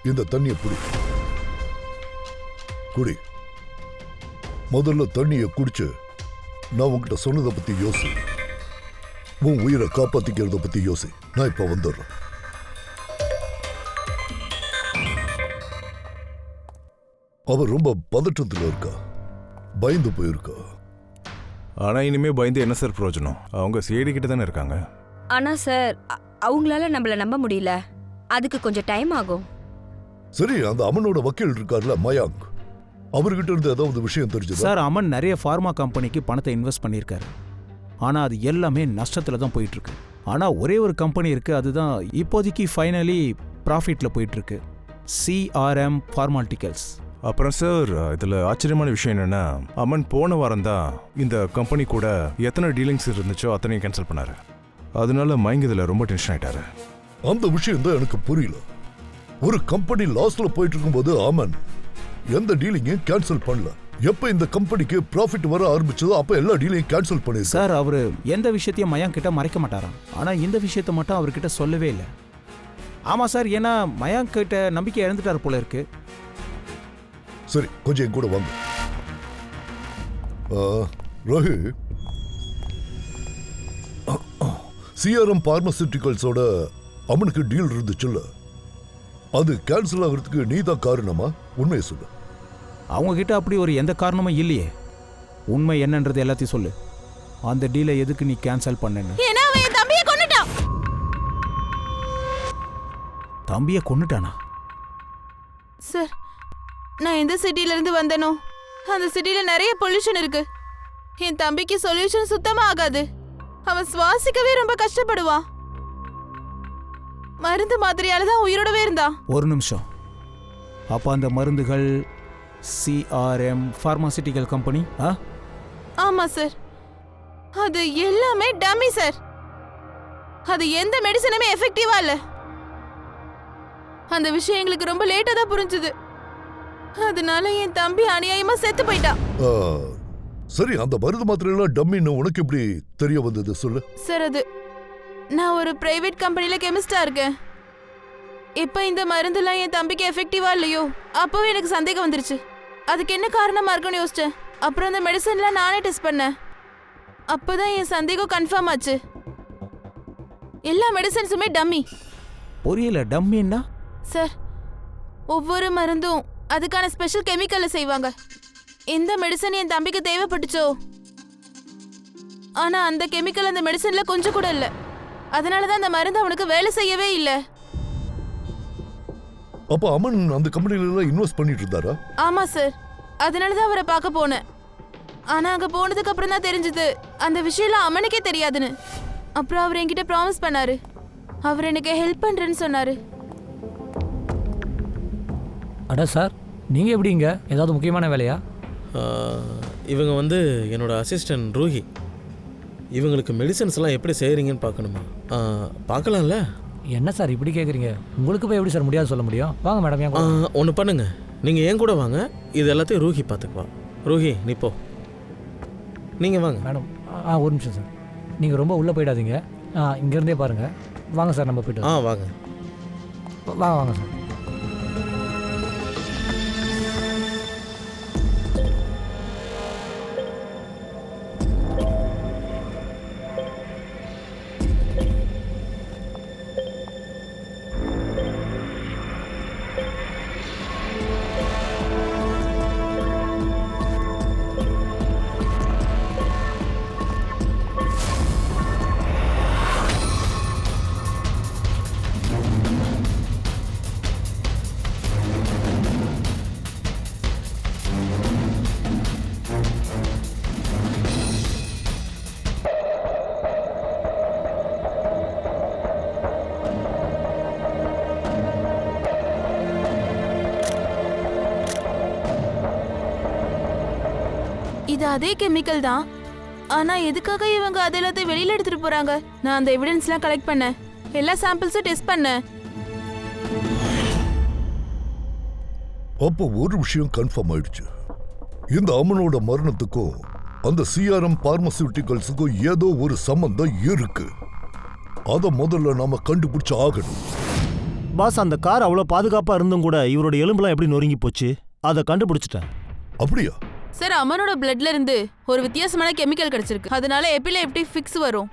இந்த தண்ணியை குடி. முதல்ல தண்ணியை குடிச்சு நான் உங்ககிட்ட சொன்னதை பத்தி யோசி. உன் உயிரை காப்பாத்திக்கிறத பத்தி யோசி. நான் இப்ப வந்துடுறேன். அவ ரொம்ப பதற்றத்துல இருக்கா, பயந்து போயிருக்கா. ஆனா இனிமே பயந்து என்ன சார் பிரயோஜனம்? அவங்க சிஐடி கிட்ட தானே இருக்காங்க. ஆனா சார் அவங்களால நம்மள நம்ப முடியல. அதுக்கு கொஞ்சம் டைம் ஆகும். சரி, அந்த அமனோட வக்கீல் இருக்கார்ல மயாங்க், அவர்கிட்ட இருந்து ஏதாவது விஷயம் தெரிஞ்சதா? சார் அமன் நிறைய ஃபார்மா கம்பெனிக்கு பணத்தை இன்வெஸ்ட் பண்ணியிருக்காரு. ஆனால் அது எல்லாமே நஷ்டத்தில் தான் போயிட்டுருக்கு. ஆனால் ஒரே ஒரு கம்பெனி இருக்குது, அதுதான் இப்போதைக்கு ஃபைனலி ப்ராஃபிட்டில் போயிட்டுருக்கு, சிஆர்எம் ஃபார்மாலிட்டிகல்ஸ். அப்புறம் சார் இதில் ஆச்சரியமான விஷயம் என்னென்னா, அமன் போன வாரம் தான் இந்த கம்பெனி கூட எத்தனை டீலிங்ஸ் இருந்துச்சோ அத்தனையும் கேன்சல் பண்ணாரு. அதனால மயங்க இதில் ரொம்ப டென்ஷன் ஆயிட்டாரு. அந்த விஷயம் தான் எனக்கு புரியல. ஒரு கம்பெனி லாஸ்ல போயிட்டு இருக்கும்போது அமன் எந்த டீலிங்கையும் கேன்சல் பண்ணல. எப்ப இந்த கம்பெனிக்கு ப்ராஃபிட் வர ஆரம்பிச்சதோ அப்ப எல்லா டீலையும் கேன்சல் பண்ணிருக்காரு. சார் அவர் எந்த விஷயத்தையும் மயாங்க் கிட்ட மறைக்க மாட்டாராம். ஆனால் இந்த விஷயத்தை மட்டும் அவர்கிட்ட சொல்லவே இல்லை. ஆமாம் சார், ஏன்னா மயாங்க் கிட்ட நம்பிக்கை இழந்துட்டார் போல இருக்கு. சரி, கொஞ்சம் என் கூட வாங்க. ரஹி, சிஆர்எம் பார்மசூட்டிகல்ஸோட அமனுக்கு டீல் இருந்துச்சுல்ல, அது கேன்சல் ஆகிறதுக்கு நீ தான் காரணமா? உண்மையை சொல்லு. அவங்க கிட்ட அப்படி ஒரு எந்த காரணமும் இல்லையே. உண்மை என்னன்றது எல்லாத்தையும் சொல்லு. அந்த டீலை எதுக்கு நீ கேன்சல் பண்ணேன்னு? ஏன்னா அவன் என் தம்பியை கொன்னுட்டான். தம்பியை கொன்னுட்டானா? சார், நான் எந்த சிட்டில இருந்து வந்தேனோ அந்த சிட்டில நிறைய பொல்யூஷன் இருக்கு. என் தம்பிக்கு சொல்யூஷன் சுத்தமா ஆகாது. அவன் சுவாசிக்கவே ரொம்ப கஷ்டப்படுவான். மருந்து மாத்திரையால தான் உயிரோடவே இருந்தான். ஒரு நிமிஷம். அப்போ அந்த மருந்துகள் சிஆர்எம் ஃபார்மாசிட்டிக்கல் கம்பெனி? ஆமா சார், அது எல்லாமே டம்மி சார். அது எந்த மெடிசனுமே எஃபெக்டிவா இல்ல. அந்த விஷயம் எங்களுக்கு ரொம்ப லேட்டா தான் புரிஞ்சுது. அதனால என் தம்பி அநியாயமா செத்து போயிட்டான். சரி, அந்த மருந்து மாத்திரையெல்லாம் டம்மின்னு உனக்கு எப்படி தெரிய வந்தது சொல்லு. சார், அது நான் ஒரு பிரைவேட் கம்பெனில கெமிஸ்டா இருக்கேன். இப்ப இந்த மருந்துலாம் என் தம்பிக்கு எஃபெக்டிவா இல்லையோ அப்பவே எனக்கு சந்தேகம் வந்துருச்சு. அதுக்கு என்ன காரணமா இருக்குன்னு யோசிச்சேன். அப்புறம் அந்த மெடிசன்லாம் நானே டெஸ்ட் பண்ணேன். அப்பதான் என் சந்தேகம் கன்ஃபார்ம் ஆச்சு. எல்லா மெடிசன்ஸுமே டம்மி. புரியல, டம்மின்னா? சார், ஒவ்வொரு மருந்தும் அதுக்கான ஸ்பெஷல் கெமிக்கல்ல செய்வாங்க. எந்த மெடிசன் என் தம்பிக்கு தேவைப்பட்டுச்சோ ஆனா அந்த கெமிக்கல் அந்த மெடிசன்ல கொஞ்சம் கூட இல்ல. அதனாலதான் அந்த மருந்து அவனுக்கு வேலை செய்யவே இல்ல. அப்ப அமன் அந்த கம்பெனில எல்லாம் இன்வெஸ்ட் பண்ணிட்டு இருந்தாரா? ஆமா சார், அதனாலதான் அவரை பார்க்க போனேன். ஆனா அங்க போனதுக்கு அப்புறம் தான் தெரிஞ்சது அந்த விஷயம்லாம் அமனுக்கே தெரியாதுன்னு. அப்புறம் அவர் என்கிட்ட ப்ராமிஸ் பண்ணாரு, அவர் எனக்கு ஹெல்ப் பண்றேன்னு சொன்னாரு. அட சார், நீங்கள் எப்படிங்க? ஏதாவது முக்கியமான வேலையா? இவங்க வந்து என்னோட அசிஸ்டன்ட் ரூஹி. இவங்களுக்கு மெடிசன்ஸ்லாம் எப்படி செய்கிறீங்கன்னு பார்க்கணுமா? பார்க்கலாம்ல. என்ன சார் இப்படி கேட்குறீங்க? உங்களுக்கு போய் எப்படி சார் முடியாது சொல்ல முடியும்? வாங்க மேடம். ஏன் ஒன்று பண்ணுங்க, நீங்கள் ஏன் கூட வாங்க, இது எல்லாத்தையும் ரூஹி பார்த்துக்குவா. ரூஹி, நீ போ. நீங்கள் வாங்க மேடம். ஒரு நிமிஷம் சார், நீங்கள் ரொம்ப உள்ளே போயிடாதீங்க. இங்கேருந்தே பாருங்கள். வாங்க சார், நம்ம போய்ட்டு. வாங்க வாங்க சார். இது அதே கெமிக்கல் தான். ஆனா எதுக்காக இவங்க அதெல்லாத்தையும் வெளியில எடுத்துட்டு போறாங்க? நான் அந்த எவிடன்ஸ்லாம் கலெக்ட் பண்ணேன், எல்லா சாம்பிள்ஸும் டெஸ்ட் பண்ணேன். அப்போ ஒரு விஷயம் கன்ஃபார்ம் ஆயிடுச்சு. இந்த அமனோட மரணத்துக்கும் அந்த சிஆர்எம் பார்மசூட்டிகல்ஸுக்கும் ஏதோ ஒரு சம்பந்தம் இருக்கு. அதை முதல்ல நாம கண்டுபிடிச்சு ஆகணும். பாஸ், அந்த கார் அவ்வளோ பாதுகாப்பாக இருந்தும் கூட இவரோட எலும்புலாம் எப்படி நொறுங்கி போச்சு? அதை கண்டுபிடிச்சிட்டேன். அப்படியா? சார், அமனோட பிளட்ல இருந்து ஒரு வித்தியாசமான கெமிக்கல் கிடைச்சிருக்கு. அதனால எபிலெப்டி ஃபிக்ஸ் வரும்,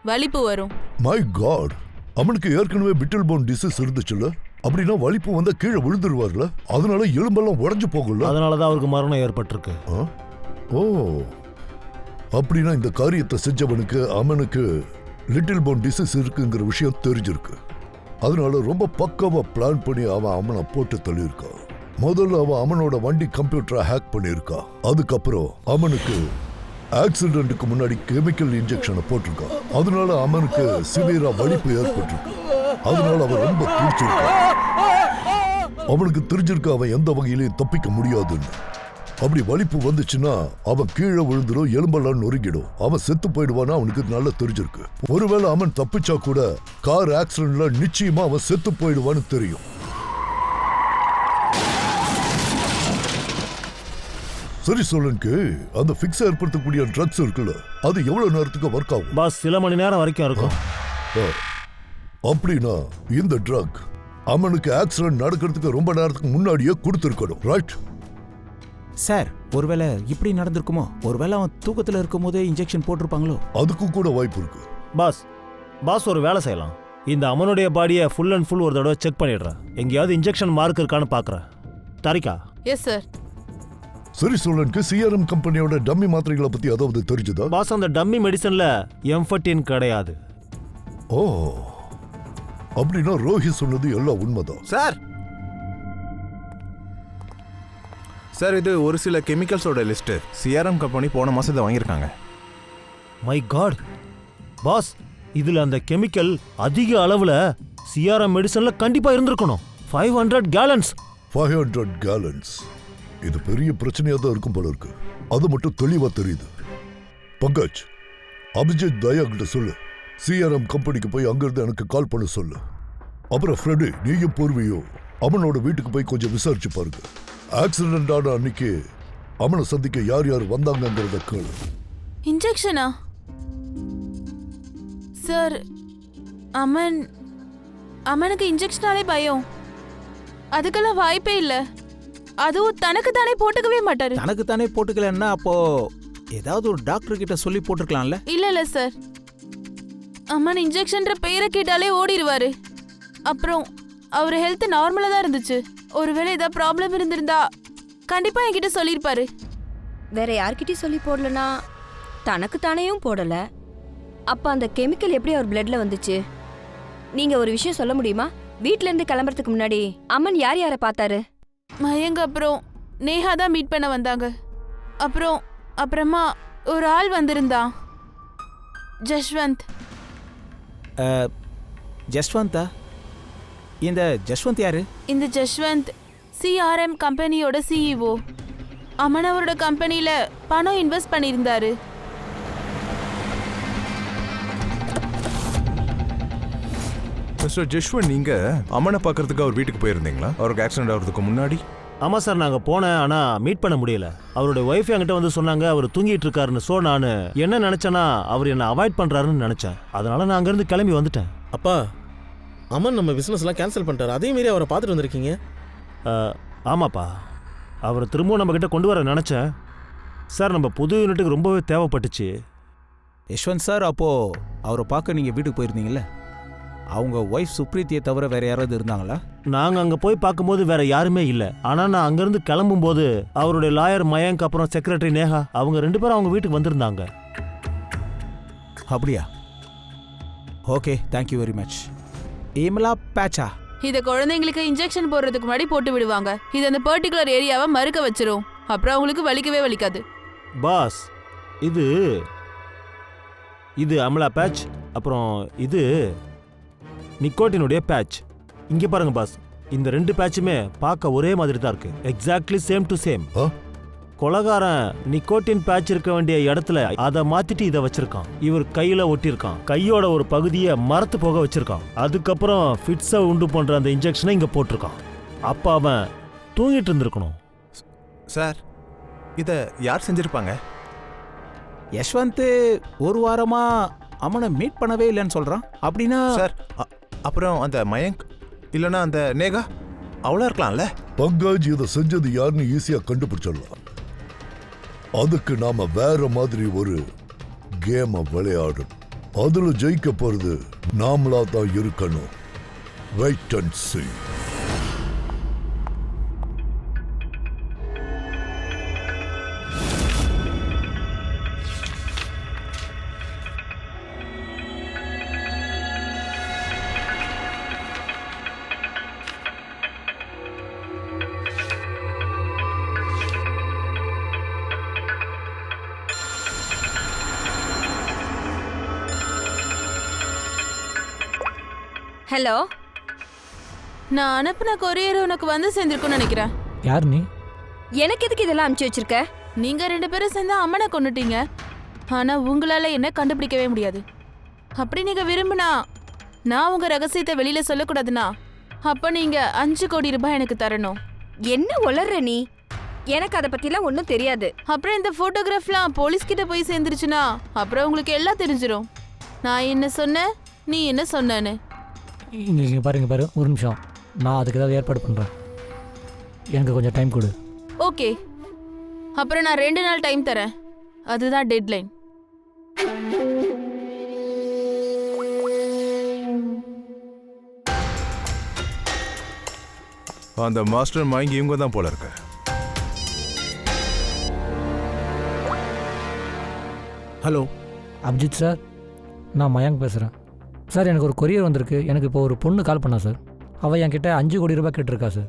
வலிப்பு வரும். மை காட், அவனுக்கு ஏற்கனவே பிட்டில் போன் டிசீஸ் இருந்துச்சுல்ல? அப்படின்னா வலிப்பு வந்தா கீழே விழுந்துருவார்ல, அதனால எலும்பெல்லாம் உடைஞ்சு போகும்ல. அதனாலதான் அவருக்கு மரணம் ஏற்பட்டிருக்கு. ஓ, அப்படின்னா இந்த காரியத்தை செஞ்சவனுக்கு அமனுக்கு லிட்டில் போன் டிசீஸ் இருக்குங்கிற விஷயம் தெரிஞ்சிருக்கு. அதனால ரொம்ப பக்காவா பிளான் பண்ணி அவன் அமனை போட்டு தள்ளியிருக்கான். முதல்ல அவன் அமனோட வண்டி கம்ப்யூட்டரை ஹேக் பண்ணியிருக்கான். அதுக்கப்புறம் அவனுக்கு ஆக்சிடென்ட்டுக்கு முன்னாடி கெமிக்கல் இன்ஜெக்ஷனை போட்டிருக்கான். அதனால அவனுக்கு சிவியரா வலிப்பு ஏற்பட்டிருக்கு. அதனால அவன் ரொம்ப துடிச்சிருக்கான். அவனுக்கு தெரிஞ்சிருக்க அவன் எந்த வகையிலையும் தப்பிக்க முடியாதுன்னு. அப்படி வலிப்பு வந்துச்சுன்னா அவன் கீழே விழுந்துடும், எலும்பெல்லாம் நொறுங்கிடும், அவன் செத்து போயிடுவான்னு அவனுக்கு நல்லா தெரிஞ்சிருக்கு. ஒருவேளை அவன் தப்பிச்சா கூட கார் ஆக்சிடென்ட்ல நிச்சயமா அவன் செத்து போயிடுவான்னு தெரியும். சரி சொல்லுங்க, அந்த ஃபிக்ஸ் ஏற்படுத்தக்கூடிய ட்ரக்ஸ் இருக்குல்ல, அது எவ்வளவு நேரத்துக்கு ஒர்க் ஆகும்? பாஸ், சில மணி நேரம் வரைக்கும் இருக்கும். அப்படின்னா இந்த ட்ரக் அவனுக்கு ஆக்சிடென்ட் நடக்கிறதுக்கு ரொம்ப நேரத்துக்கு முன்னாடியே கொடுத்துருக்கணும், ரைட்? சார், ஒருவேளை இப்படி நடந்திருக்குமோ? ஒருவேளை அவன் தூக்கத்தில் இருக்கும் போதே இன்ஜெக்ஷன் போட்டிருப்பாங்களோ? அதுக்கும் கூட வாய்ப்பு இருக்கு. பாஸ் ஒரு வேலை செய்யலாம். இந்த அமனுடைய பாடியை ஃபுல் அண்ட் ஃபுல் ஒரு தடவை செக் பண்ணிடுறேன். எங்கேயாவது இன்ஜெக்ஷன் மார்க் இருக்கான்னு பார்க்குறேன். தாரிகா? Yes sir. சரி சொல்லுங்க, சிஆர்எம் கம்பெனியோட டம்மி மாத்திரைகளை பத்தி அதாவது தெரிஞ்சதா? பாஸ், அந்த டம்மி மெடிசன்ல எம்ஃபட்டின் கிடையாது. ஓ, அப்படின்னா ரோஹி சொன்னது எல்லாம் உண்மைதான். சார், இது ஒரு சில கெமிக்கல்ஸோட லிஸ்ட். சிஆர்எம் கம்பெனி போன மாசம் இதை வாங்கியிருக்காங்க. மை காட் பாஸ், இதுல அந்த கெமிக்கல் அதிக அளவுல சிஆர்எம் மெடிசன்ல கண்டிப்பா இருந்திருக்கணும். 500 கேலன்ஸ். 500 கேலன்ஸ். இது பெரிய பிரச்சனையா தான் இருக்கும் போல இருக்கு. அது மட்டும் தெளிவா தெரியுது. பங்கஜ், அபிஜித் தயா கிட்ட சொல்லு, சிஆர்எம் கம்பெனிக்கு போய் அங்கிருந்து எனக்கு கால் பண்ண சொல்லு. அப்புறம் ஃப்ரெண்டு, நீயும் பூர்வியும் அவனோட வீட்டுக்கு போய் கொஞ்சம் விசாரிச்சு பாருங்க. ஆக்சிடென்ட் ஆன அன்னைக்கு அவனை சந்திக்க யார் யார் வந்தாங்கிறத கேளு. இன்ஜெக்ஷனா? சார், அமனுக்கு இன்ஜெக்ஷனாலே பயம். அதுக்கெல்லாம் வாய்ப்பே இல்லை. அதுவும் தனக்கு தானே போட்டுக்கவே மாட்டாரு. தனக்கு தானே போட்டுக்கலன்னா அப்போ ஏதாவது ஒரு டாக்டர் கிட்ட சொல்லி போட்டுருக்கலாம்ல? இல்ல சார், அம்மன் இன்ஜெக்ஷன்ற பெயரை கேட்டாலே ஓடிடுவாரு. அப்புறம் அவர் ஹெல்த் நார்மலா தான் இருந்துச்சு. ஒருவேளை ஏதாவது ப்ராப்ளம் இருந்திருந்தா கண்டிப்பா என்கிட்ட சொல்லியிருப்பாரு. வேற யார்கிட்டயும் சொல்லி போடலனா தனக்கு தானேயும் போடல. அப்ப அந்த கெமிக்கல் எப்படி அவர் பிளட்ல வந்துச்சு? நீங்க ஒரு விஷயம் சொல்ல முடியுமா? வீட்ல இருந்து கிளம்புறதுக்கு முன்னாடி அம்மன் யார் யாரை பார்த்தாரு? மயங்க அப்புறம் நேஹா தான் மீட் பண்ண வந்தாங்க. அப்புறமா ஒரு ஆள் வந்திருந்தான், ஜஷ்வந்த். ஜஸ்வந்தா? இந்த ஜஸ்வந்த் யாரு? இந்த ஜஷ்வந்த் சிஆர்எம் கம்பெனியோட சிஇஓ. அமன் அவரோட கம்பெனியில பணம் இன்வெஸ்ட் பண்ணியிருந்தாரு. மிஸ்டர் ஜஷ்வந்த், நீங்க அம்மனை பார்க்கறதுக்கு அவர் வீட்டுக்கு போயிருந்தீங்களா அவருக்கு ஆக்சிடென்ட் ஆகிறதுக்கு முன்னாடி? ஆமாம் சார், நாங்கள் போனேன். ஆனால் மீட் பண்ண முடியல. அவருடைய ஒய்ஃப் என்கிட்ட வந்து சொன்னாங்க அவர் தூங்கிட்டு இருக்காருன்னு. ஸோ நான் என்ன நினச்சேன்னா அவர் என்னை அவாய்ட் பண்ணுறாருன்னு நினச்சேன். அதனால நான் அங்கேருந்து கிளம்பி வந்துட்டேன். அப்பா, அம்மன் நம்ம பிஸ்னஸ்லாம் கேன்சல் பண்ணிட்டார். அதே மாரி அவரை பார்த்துட்டு வந்திருக்கீங்க? ஆமாப்பா, அவரை திரும்பவும் நம்மக்கிட்ட கொண்டு வர நினச்சேன் சார். நம்ம புது யூனிட்டுக்கு ரொம்பவே தேவைப்பட்டுச்சு. யஷ்வந்த் சார், அப்போது அவரை பார்க்க நீங்கள் வீட்டுக்கு போயிருந்தீங்கல்ல, அவங்க ஒய்ஃப் சுப்ரீத்தியை தவிர வேற யாராவது இருந்தாங்களா? நாங்கள் அங்கே போய் பார்க்கும்போது வேற யாருமே இல்லை. ஆனால் நான் அங்கேருந்து கிளம்பும்போது அவருடைய லாயர் மயங்க் அப்புறம் செக்ரட்டரி நேஹா அவங்க 2 பேரும் அவங்க வீட்டுக்கு வந்திருந்தாங்க. அப்படியா? Okay, thank you very much. ஏமலா பேச்சா? இதை குழந்தைங்களுக்கு இன்ஜெக்ஷன் போடுறதுக்கு முன்னாடி போட்டு விடுவாங்க. இது அந்த பர்டிகுலர் ஏரியாவை மறுக்க வச்சிரும். அப்புறம் அவங்களுக்கு வலிக்கவே வலிக்காது. பாஸ், இது அமலா பேட்ச், அப்புறம் இது நிக்கோட்டினுடைய பேட்ச். இங்கே பாருங்க பாஸ், இந்த 2 பேட்சுமே பார்க்க ஒரே மாதிரி தான் இருக்கு. Exactly same to same. கொலகாரன் நிக்கோட்டின் பேட்ச் இருக்க வேண்டிய இடத்துல அதை மாத்திட்டு இதை வச்சிருக்கான். இவர் கையில ஒட்டியிருக்கான். கையோட ஒரு பகுதியை மரத்து போக வச்சிருக்கான். அதுக்கப்புறம் ஃபிட்ஸை உண்டு பண்ற அந்த இன்ஜெக்ஷனை இங்க போட்டிருக்கான். அப்ப அவன் தூங்கிட்டு இருந்திருக்கணும். சார், இதை யார் செஞ்சிருப்பாங்க? யஷ்வந்த் ஒரு வாரமா அம்மனை மீட் பண்ணவே இல்லைன்னு சொல்றான். அப்படின்னா சார், அப்புறம் அந்த மயங்க் இல்லைன்னா அந்த நேகா அவ்வளோ இருக்கலாம்ல? பங்காஜ் இதை செஞ்சது யாருன்னு ஈஸியா கண்டுபிடிச்சிடலாம். அதுக்கு நாம வேற மாதிரி ஒரு கேமை விளையாடணும். அதுல ஜெயிக்க போறது நாமளா தான் இருக்கணும். Wait and see. ஹலோ. நான் அனுப்புன கொரியர் உனக்கு வந்து சேர்ந்திருக்கும்னு நினைக்கிறேன். யார் நீ? எனக்கு எதுக்கு இதெல்லாம் அனுப்பிச்சு வச்சிருக்க? நீங்க 2 பேரும் சேர்ந்து அம்மனை கொன்னுட்டீங்க. ஆனா உங்களால என்ன கண்டுபிடிக்கவே முடியாது. அப்படி நீங்க விரும்பினா நான் உங்க ரகசியத்தை வெளியில சொல்லக்கூடாதுன்னா அப்ப நீங்க 5 கோடி ரூபாய் எனக்கு தரணும். என்ன உளற நீ? எனக்கு அதை பத்திலாம் ஒன்றும் தெரியாது. அப்புறம் இந்த போட்டோகிராஃப்லாம் போலீஸ் கிட்ட போய் சேர்ந்துருச்சுன்னா அப்புறம் உங்களுக்கு எல்லாம் தெரிஞ்சிடும். நான் என்ன சொன்னேன், நீ என்ன சொன்னேன்னு. இங்கே பாரு ஒரு நிமிஷம், நான் அதுக்கு ஏதாவது ஏற்பாடு பண்ணுறேன். எனக்கு கொஞ்சம் டைம் கொடு. ஓகே, அப்புறம் நான் 2 நாள் டைம் தரேன். அதுதான் டெட்லைன். அந்த மாஸ்டர் மைண்ட் இவங்க தான் போல இருக்கு. ஹலோ அபிஜித் சார், நான் மயங்க் பேசுகிறேன் சார். எனக்கு ஒரு கொரியர் வந்திருக்கு. எனக்கு இப்போ ஒரு பொண்ணு கால் பண்ணா சார். அவள் என்கிட்ட 5 கோடி ரூபாய் கேட்டிருக்கா சார்.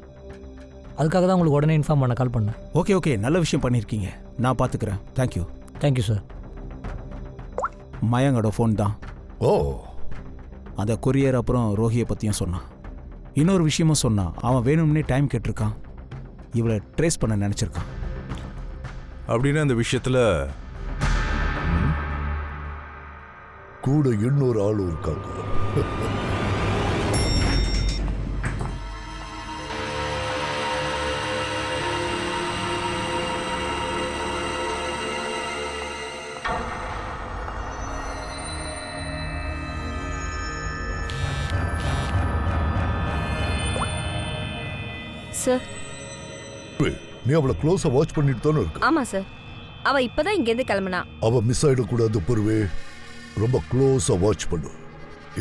அதுக்காக தான் உங்களுக்கு உடனே இன்ஃபார்ம் பண்ண கால் பண்ணேன். ஓகே நல்ல விஷயம் பண்ணியிருக்கீங்க. நான் பார்த்துக்கிறேன். தேங்க்யூ. Thank you sir. மயங்கோட ஃபோன் தான். ஓ, அந்த கொரியர் அப்புறம் ரோஹியை பற்றியும் சொன்னான். இன்னொரு விஷயமும் சொன்னான். அவன் வேணும்னே டைம் கேட்டிருக்கான். இவளை ட்ரேஸ் பண்ண நினச்சிருக்கான். அப்படின்னு அந்த விஷயத்துல கூட இன்னொரு ஆளும் இருக்காங்க. சார். நீ அவளை க்ளோஸா வாட்ச் பண்ணிட்டு தானே இருக்க? ஆமா சார். அவ இப்பதான் இங்கேருந்து கிளம்புனா. அவ மிஸ் ஆயிடக்கூடாது பொறுவே. ரொம்ப க்ளோஸா வாட்ச் பண்ணு.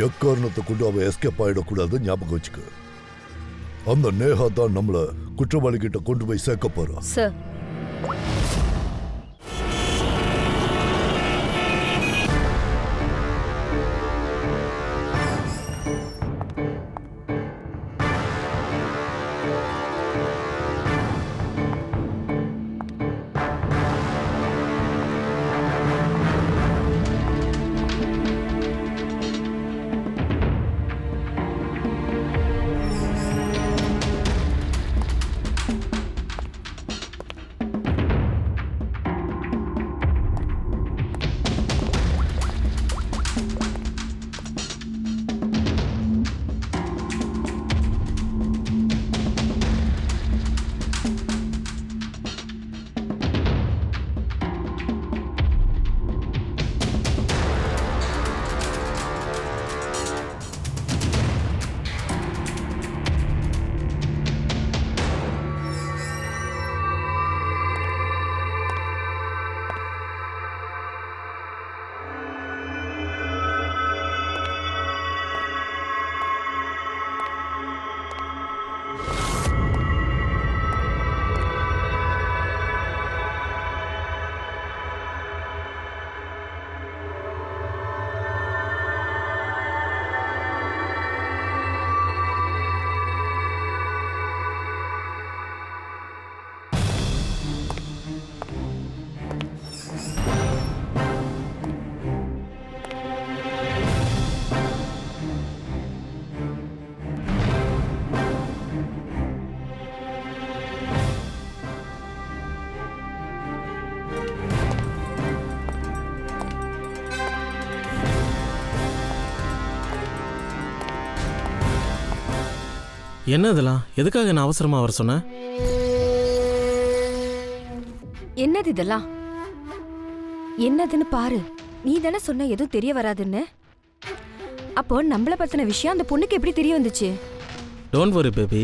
எக்காரணத்தை கொண்டு அவ எஸ்கேப் ஆயிடக்கூடாது, ஞாபகம் வச்சுக்க. அந்த நேஹா தான் நம்மள குற்றவாளி கிட்ட கொண்டு போய் சேர்க்க போறா. சார். என்ன இதெல்லாம்? எதுக்காக நான் அவசரமா வர சொன்னேன்? என்னது இதெல்லாம்? என்னதுன்னு பாரு. நீ தானே சொன்ன எதுவும் தெரிய வராதுன்னு. அப்போ நம்மள பத்தின விஷயம் அந்த பொண்ணுக்கு எப்படி தெரிய வந்துச்சு? டோன்ட் வரி பேபி,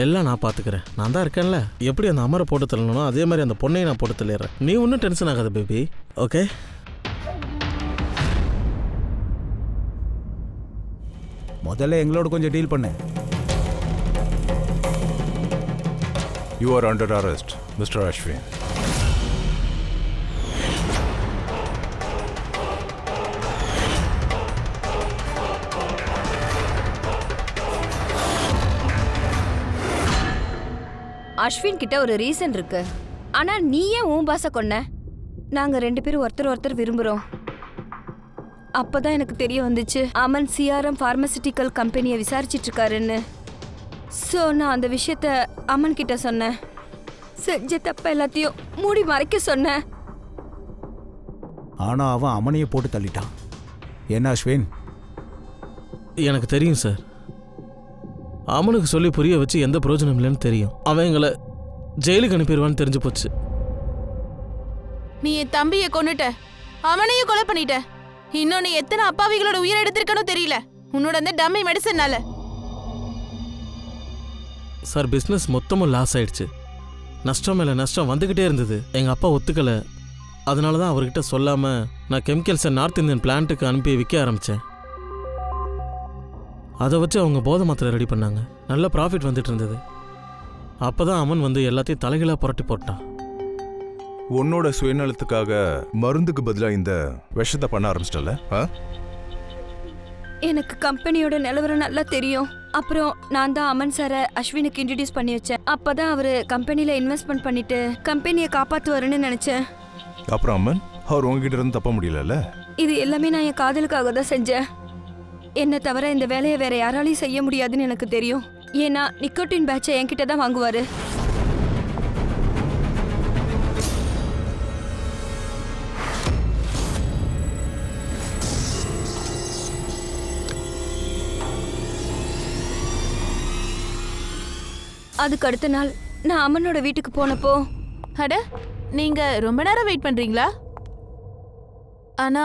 எல்லாம் நான் பார்த்துக்கிறேன். நான் தான் இருக்கேன்ல. எப்படி அந்த அமரை போட்டு தள்ளணும் அதே மாதிரி அந்த பொண்ணையும் நான் போட்டு தள்ளிடுறேன். நீ ஒன்றும் டென்ஷன் ஆகாத பேபி. ஓகே? முதல்ல எங்களோட கொஞ்சம் டீல் பண்ணு. You are under arrest, Mr. Ashwin. Ashwin கிட்ட ஒரு ரீசன் இருக்கு. ஆனா நீ ஏன் உன் பாச கொன்ன? நாங்க 2 பேரும் ஒருத்தர் ஒருத்தர் விரும்புறோம். அப்பதான் எனக்கு தெரிய வந்துச்சு அமன் சிஆர்எம் பார்மசிட்டிக்கல் கம்பெனியை விசாரிச்சிட்டு இருக்காருன்னு. ஸோ நான் அந்த விஷயத்த அமன் கிட்ட சொன்னேன். செஞ்ச தப்ப எல்லாத்தையும் மூடி மறைக்க சொன்னேன். ஆனா அவன் அமனையே போட்டு தள்ளிட்டான். என்ன அஸ்வின்? எனக்கு தெரியும் சார். அமனுக்கு சொல்லி புரிய வச்சு எந்த பிரயோஜனம் இல்லைன்னு தெரியும். அவன் எங்களை ஜெயிலுக்கு அனுப்பிடுவான்னு தெரிஞ்சு போச்சு. நீ என் தம்பியை கொன்னுட்ட, அவனையும் கொலை பண்ணிட்ட. இன்னும் நீ எத்தனை அப்பாவிகளோட உயிரை எடுத்திருக்கணும் தெரியல உன்னோட அந்த டம்மி மெடிசன்னால. சார், பிஸ்னஸ் மொத்தமும் லாஸ் ஆயிடுச்சு. நஷ்டம் மேலே நஷ்டம் வந்துக்கிட்டே இருந்தது. எங்கள் அப்பா ஒத்துக்கலை. அதனால தான் அவர்கிட்ட சொல்லாமல் நான் கெமிக்கல்ஸை நார்த் இந்தியன் பிளான்ட்டுக்கு அனுப்பி விற்க ஆரம்பித்தேன். அதை வச்சு அவங்க போதை மாத்திரை ரெடி பண்ணாங்க. நல்ல ப்ராஃபிட் வந்துட்டு இருந்தது. அப்போ தான் அமன் வந்து எல்லாத்தையும் தலைகளாக புரட்டி போட்டான். உன்னோட சுயநலத்துக்காக மருந்துக்கு பதிலாக இந்த விஷத்தை பண்ண ஆரம்பிச்சிட்டல? எனக்கு கம்பெனியோட நிலவரம் நல்லா தெரியும். அப்புறம் நான் தான் அமன் சாரை அஸ்வினுக்கு இன்ட்ரடியூஸ் பண்ணி வச்சேன். அப்பதான் அவரு கம்பெனில இன்வெஸ்ட்மெண்ட் பண்ணிட்டு கம்பெனியை காப்பாத்துவாருன்னு நினைச்சேன். அப்புறம் அம்மன் அவர் உங்ககிட்ட இருந்து தப்ப முடியலல்ல? இது எல்லாமே நான் என் காதலுக்காக தான் செஞ்சேன். என்ன தவிர இந்த வேலையை வேற யாராலையும் செய்ய முடியாதுன்னு எனக்கு தெரியும். ஏன்னா நிக்கோட்டின் பேட்சை என்கிட்ட தான் வாங்குவாரு. அதுக்கு அடுத்த நாள் நான் அம்மனோட வீட்டுக்கு போனப்போ, அட நீங்க ரொம்ப நேரம் வெயிட் பண்றீங்களா? ஆனா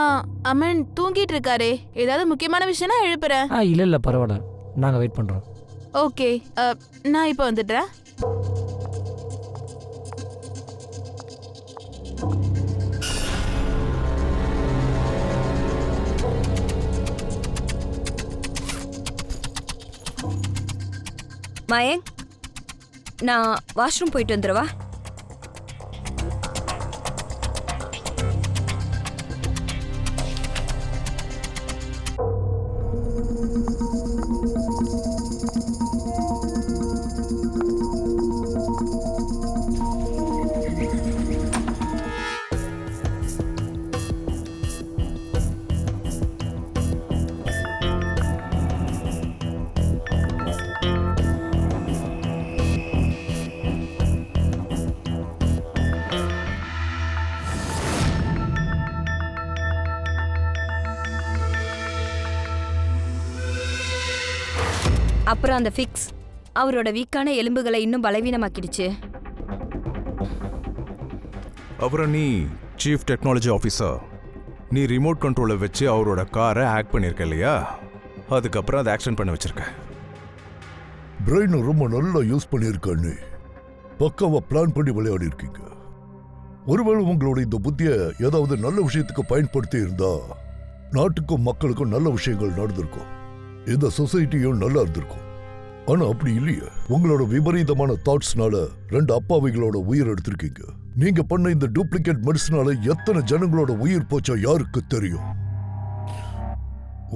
அமன் தூங்கிட்டு இருக்காரே, ஏதாவது முக்கியமான விஷயம்னா எழுப்புறேன். இல்லை பரவாயில்ல, நாங்கள் வெயிட் பண்ணுறோம். ஓகே, நான் இப்போ வந்துடுறேன். மயங்க், நான் வாஷ்ரூம் போயிட்டு வந்துடுவா. அப்புறம் அந்த ஃபிக்ஸ் அவரோட வீக்கான எலும்புகளை இன்னும் பலவீனமாக்கிடுச்சு. அப்புறம் நீ சீஃப் டெக்னாலஜி ஆஃபீஸர், நீ ரிமோட் கண்ட்ரோலை வச்சு அவரோட காரை ஹேக் பண்ணியிருக்க இல்லையா? அதுக்கப்புறம் அதை ஆக்ஷன் பண்ண வச்சிருக்க. பிரெயினை ரொம்ப நல்லா யூஸ் பண்ணியிருக்கான்னு பக்காவா பிளான் பண்ணி விளையாடி இருக்கீங்க. ஒருவேளை உங்களோட இந்த புத்தியை ஏதாவது நல்ல விஷயத்துக்கு பயன்படுத்தி இருந்தா நாட்டுக்கும் மக்களுக்கும் நல்ல விஷயங்கள் நடந்திருக்கும், இந்த சொசைட்டியும் நல்லா இருந்திருக்கும். ஆனா அப்படி இல்லையே. உங்களோட விபரீதமான தாட்ஸ்னால 2 அப்பாவிகளோட உயிர் எடுத்திருக்கீங்க. நீங்க பண்ண இந்த டூப்ளிகேட் மெடிசனால எத்தனை ஜனங்களோட உயிர் போச்சோ யாருக்கு தெரியும்.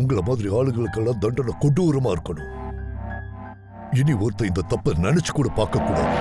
உங்களை மாதிரி ஆளுங்களுக்கெல்லாம் தண்டனை கொடூரமா இருக்கணும். இனி ஒருத்தர் இந்த தப்பை நினைச்சு கூட பார்க்க கூடாது.